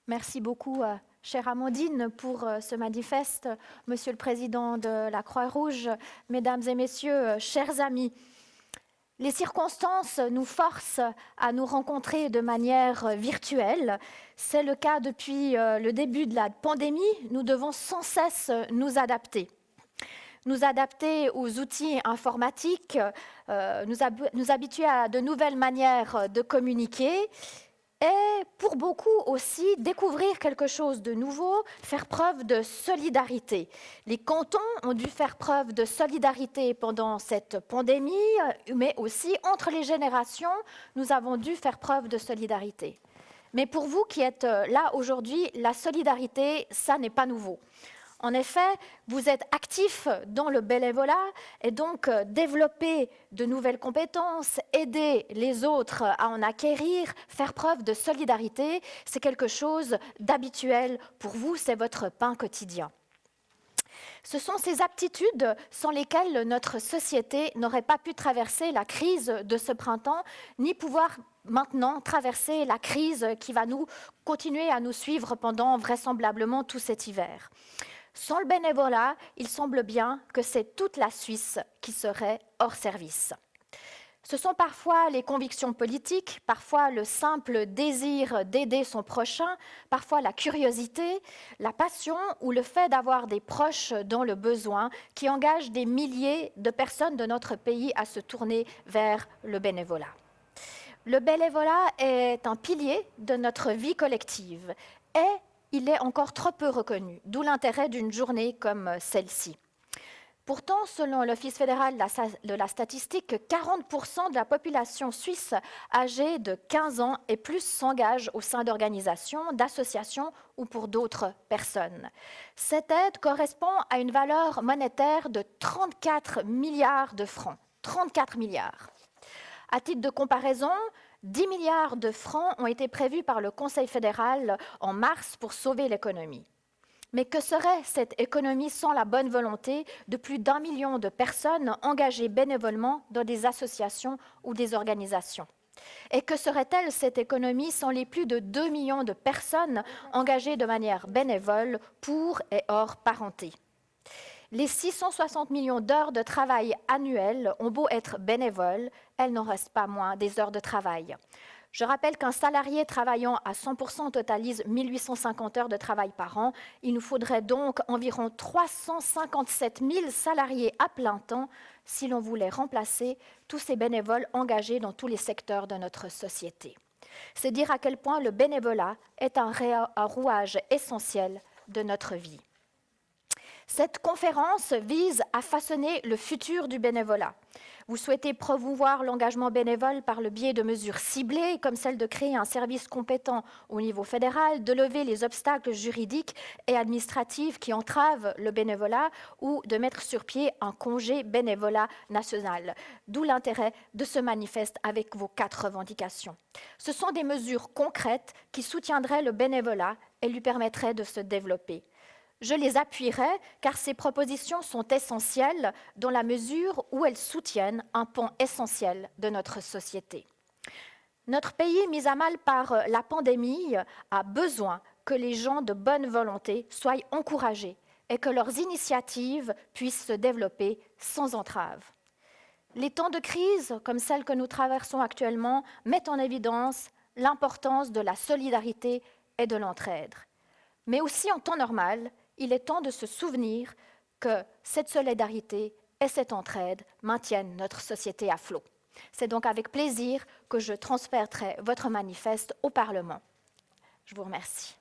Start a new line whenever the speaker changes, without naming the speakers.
Merci beaucoup, chère Amandine, pour ce manifeste. Monsieur le Président de la Croix-Rouge, Mesdames et Messieurs, chers amis, les circonstances nous forcent à nous rencontrer de manière virtuelle. C'est le cas depuis le début de la pandémie. Nous devons sans cesse nous adapter. Nous adapter aux outils informatiques, nous habituer à de nouvelles manières de communiquer et pour beaucoup aussi découvrir quelque chose de nouveau, faire preuve de solidarité. Les cantons ont dû faire preuve de solidarité pendant cette pandémie, mais aussi entre les générations, nous avons dû faire preuve de solidarité. Mais pour vous qui êtes là aujourd'hui, la solidarité, ça n'est pas nouveau. En effet, vous êtes actifs dans le bénévolat et donc développer de nouvelles compétences, aider les autres à en acquérir, faire preuve de solidarité, c'est quelque chose d'habituel pour vous, c'est votre pain quotidien. Ce sont ces aptitudes sans lesquelles notre société n'aurait pas pu traverser la crise de ce printemps, ni pouvoir maintenant traverser la crise qui va continuer à nous suivre pendant vraisemblablement tout cet hiver. Sans le bénévolat, il semble bien que c'est toute la Suisse qui serait hors service. Ce sont parfois les convictions politiques, parfois le simple désir d'aider son prochain, parfois la curiosité, la passion ou le fait d'avoir des proches dans le besoin qui engagent des milliers de personnes de notre pays à se tourner vers le bénévolat. Le bénévolat est un pilier de notre vie collective et il est encore trop peu reconnu, d'où l'intérêt d'une journée comme celle-ci. Pourtant, selon l'Office fédéral de la statistique, 40% de la population suisse âgée de 15 ans et plus s'engage au sein d'organisations, d'associations ou pour d'autres personnes. Cette aide correspond à une valeur monétaire de 34 milliards de francs. 34 milliards. À titre de comparaison, 10 milliards de francs ont été prévus par le Conseil fédéral en mars pour sauver l'économie. Mais que serait cette économie sans la bonne volonté de plus d'1 million de personnes engagées bénévolement dans des associations ou des organisations? Et que serait-elle cette économie sans les plus de 2 millions de personnes engagées de manière bénévole pour et hors parenté? Les 660 millions d'heures de travail annuelles ont beau être bénévoles, elles n'en restent pas moins des heures de travail. Je rappelle qu'un salarié travaillant à 100% totalise 1850 heures de travail par an. Il nous faudrait donc environ 357 000 salariés à plein temps si l'on voulait remplacer tous ces bénévoles engagés dans tous les secteurs de notre société. C'est dire à quel point le bénévolat est un rouage essentiel de notre vie. Cette conférence vise à façonner le futur du bénévolat. Vous souhaitez promouvoir l'engagement bénévole par le biais de mesures ciblées, comme celle de créer un service compétent au niveau fédéral, de lever les obstacles juridiques et administratifs qui entravent le bénévolat ou de mettre sur pied un congé bénévolat national. D'où l'intérêt de ce manifeste avec vos 4 revendications. Ce sont des mesures concrètes qui soutiendraient le bénévolat et lui permettraient de se développer. Je les appuierai car ces propositions sont essentielles dans la mesure où elles soutiennent un pan essentiel de notre société. Notre pays, mis à mal par la pandémie, a besoin que les gens de bonne volonté soient encouragés et que leurs initiatives puissent se développer sans entrave. Les temps de crise, comme celle que nous traversons actuellement, mettent en évidence l'importance de la solidarité et de l'entraide. Mais aussi en temps normal, il est temps de se souvenir que cette solidarité et cette entraide maintiennent notre société à flot. C'est donc avec plaisir que je transmettrai votre manifeste au Parlement. Je vous remercie.